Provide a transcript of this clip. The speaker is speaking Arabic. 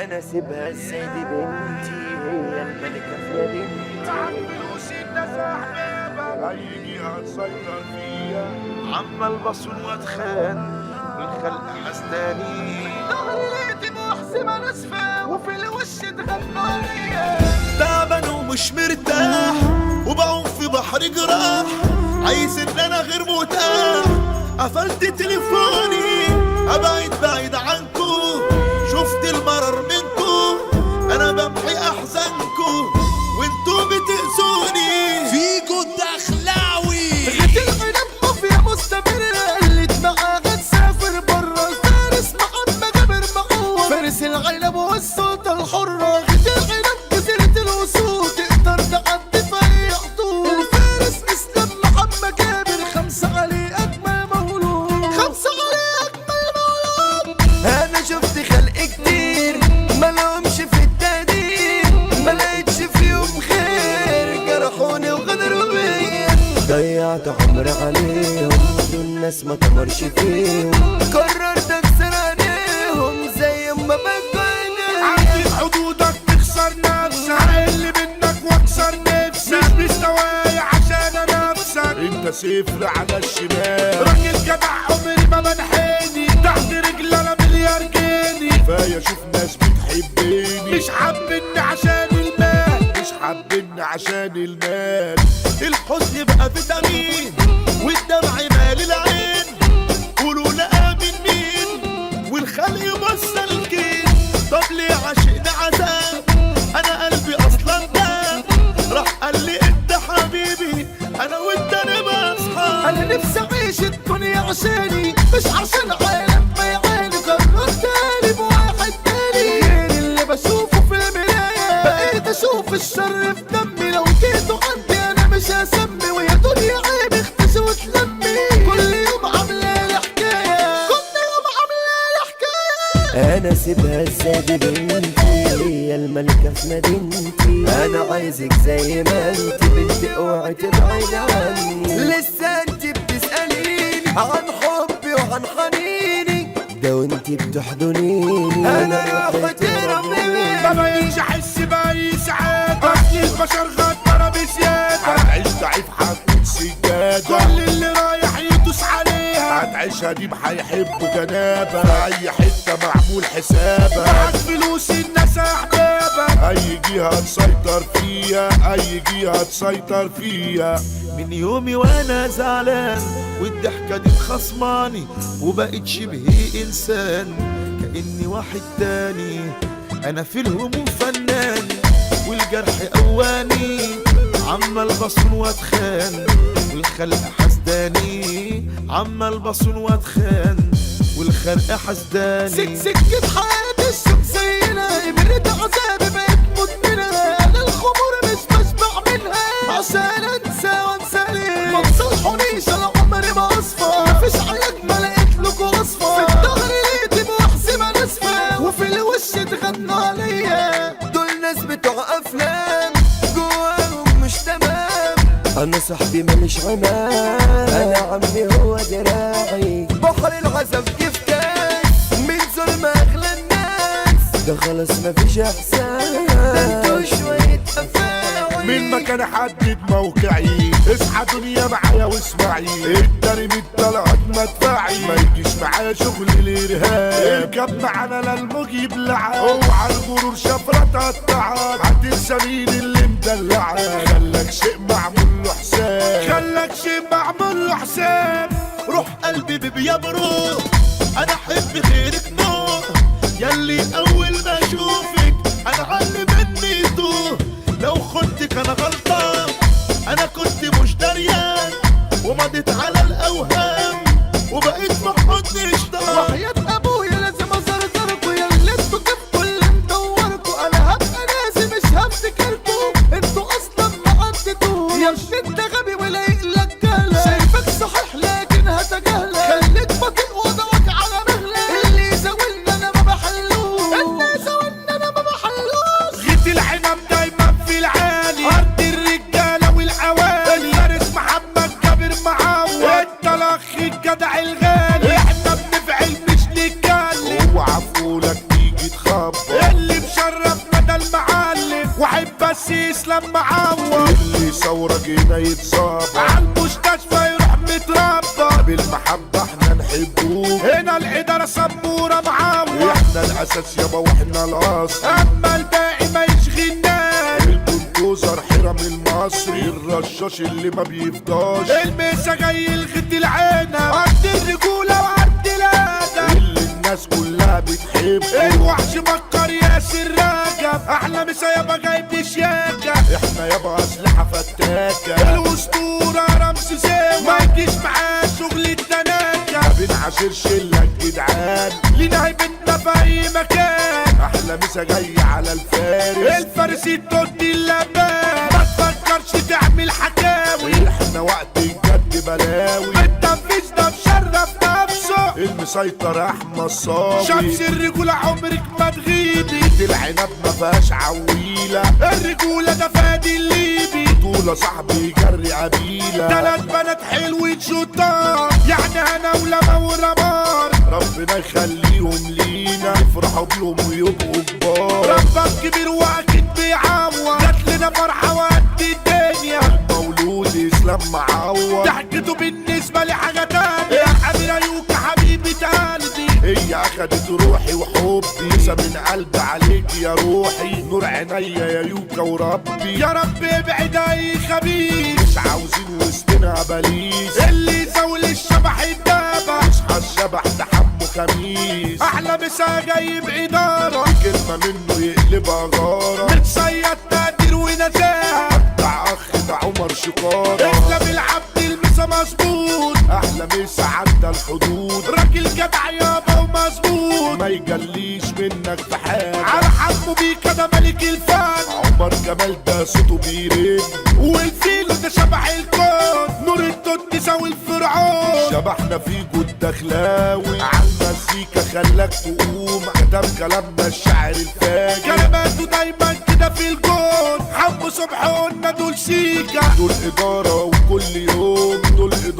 انا سيبها السيدي بنتي هي الملكة في مدينتي. عملوش الناس احبابها هيجي هتسيطر فيا. عمال بصون واتخان والخلق حسداني. ظهري لقيت محسمة ناسفة وفي الوش اتغنوا ليا. تعبان ومش مرتاح وبعوم في بحر جراح، عايز ان انا غير متاح. قفلت تليفوني ابعد بعيد عنكو، شفت المرر منكو انا بمحي احزانكو وانتو بتأذوني. فيكو الدخلاوي غيت العنب مافيا مستمرة اللي معاها تسافر برا. الفارس محمد جابر معوض فارس العنب والسلطة الحرة. غيت العنب جزيرة الوسود تقدر تعدي في أي حدود. الفارس اسلام محمد جابر خمسة عليه أجمل مولود. خمسة عليه أجمل مولود. انا شفت خلق كتير ملهمش في التقدير، ملقتش فيهم خير جرحوني وغدروا بيا. ضيعت عمري عليهم دول ناس ما تمرش فيهم، قررت اكسر عليهم زي ما بكون. عدي حدودك تخسر نفسك، اللي منك واكسر نفسك. مش مستواي عشان انافسك، انت صفر على الشمال. راجل جدع عمري ما منحني، تحت رجلي انا مليار جنيه. كفايه اشوف ناس بتحبني، مش حابني عشان المال. مش حابني عشان المال. الحزن بقى فيتامين والدمع مال العين، قولوا لا من مين والخلق مسلكين. طب ليه عشقنا عذاب انا قلبي اصلا ده، راح قال لي انت حبيبي انا وانت نبقى اصحاب. انا نفسي اعيش الدنيا عشاني مش عشان عالم ما يعاني. قررت اقلب واحد تاني غير اللي بشوفه في المراية. بقيت اشوف الشر في دمي، لو جيتوا عندي انا مش هسمي. ويا دنيا عيب اختشي وتلمي، كل يوم عامله لي حكايه. كل يوم عامله لي حكايه. انا سيبها السيدي بنتي هي الملكة في مدينتي. انا عايزك زي ما انت بنتي اوعي تبعدي عني. لسه انت بتسأليني عن حبي وعن حنيني، ده وانت بتحضنيني انا روحي ربي. ما بقيتش احس باي سعاده، اصل البشر غدارة بزياده. هتعيش ضعيف هتكون سجاده، كل اللي رايح يدوس عليها. هتعيشها دي هيحبوا جنابه، في اي حته معمول حسابها. معاك فلوس الناس احبابك، اي جهه تسيطر فيها. اي جهه تسيطر فيها. من يومي وانا زعلان والضحكة دي مخصماني، وبقيت شبه انسان كأني واحد تاني. انا في الهموم فنان والجرح اواني، عمال بصون واتخان والخلق حسداني. عمال بصون واتخان والخلق حسداني. سكة حياتي الشمسية برد عذابي بقيت مدمنة. انا الخمور مش بشبع منها عشان انسى وانسى ليه. ما تصلحونيش انا عمري ما اصفى، مفيش علاج ما لقيت لكوا وصفة. في الظهر لقيت محسمة ناسفة وفي الوش اتغنوا عليا. دول ناس بتوع افلام جواهم مش تمام. انا صاحبي ماليش عمام، انا عمي هو دراعي. بحر العذاب كفتاس من ظلم اغلى الناس، ده خلاص مفيش احساس. ده انتوا شوية افاعي. من مكان حدد موقعي، اصحى دنيا معايا واسمعي. الدري من طلعت مدفعي، ما يجيش معايا شغل الارهاب. اركب معانا للموج يبلعك، اوعى الغرور شفرة تقطعك. هتنسى مين اللي مدلعك، خلك شيء معمول له حساب. خلك شيء معمول له حساب. روح قلبي بيا بروح انا احب خيرك نور، ياللي اول ما اشوفك انا علي مني يدوه. لو خدتك انا غلطان انا كنت مش دريان، ومضيت على الاوهام وبقيت في حضني اشتاق. وحياة ابويا لازم ازرزركوا، يا اللي انتوا جبتوا اللي مدوركوا. انا هبقى ناسي مش هفتكركوا، انتوا اصلا ما عدتوا. يا ابني انت غبي ولايق لك جهلة، شايفك صحيح لكن هتجاهلك. خليك بطيء وضعك على مهلك، اللي يزود يا سمورة معاوة. احنا الاساس يابا واحنا الاصل، اما الباقي ما يشغلناش. البلدوزر حرم المصري، الرشاش اللي ما بيفضاش. الميسا جاي الغد العينة، قد الرجولة وقد الادب. اللي الناس كلها بتحبه، الوحش مكر ياسر راجب. احلى مسا يابا جايب شياكة. احنا يابا اسلحة فتاكة. الاسطورة رمسي ساوي، ما يجيش معاه شغل التناكة. ما بنعاشرش الا الجدعان، لينا هيبتنا في اي مكان. احلى مسا جاي على الفارس، الفارس التوت اللبان. ما تفكرش تعمل حكاوي، احنا وقت الجد بلاوي. التنفيذ ده مشرف نفسه. المسيطر احمد صاوي، شمس الرجولة عمرك ما تغيبي. العنب ما فيهاش عويلة. الرجولة ده فادي الليبي. طولة صاحبي جري قبيلة. 3 بنات حلوين شطار، يعني انا ولما ورمار. ربنا يخليهم لينا، نفرحوا بيهم ويبقوا كبار. ربك كبير واكيد بيعوض، جات لنا فرحة وقد الدنيا. مولود اسلام معوض، ضحكته بالنسبة لي حاجة تانية. يا أميرة يوكا حبيبة قلبي، هي اخدت روحي وحبي. لسه من قلبي عليك يا روحي، نور عينيا يا يوكا وربي. يا رب ابعد اي خبيث، مش عاوزين وسطنا بليس. اللي يزول الشبح الدابة. اصحى الشبح ده حمو خميس، احلى مسا جاي بإدارة. كلمة منه يقلبها غارة. متصيد تقدير ونزاهة. بتاع اخ ده عمر شقارة. اسلام العبد المسا مظبوط، احلى مسا عدى الحدود. راجل جدع يابا ومظبوط. ما يجليش منك في حاجة، على حمو بيكا ده ملك الفن. عمر جمال ده صوته بيرن. والفيلو ده شبح الكون، نور التوت تساوي الفرعون. شبحنا في جود دخلاوي، عالمزيكا خلاك تقوم. كتب كلامنا الشاعر الفاجر، كلماته دايما كده في الجون. حمو صبح قلنا دول سيكا، دول إدارة وكل يوم دول إدارة.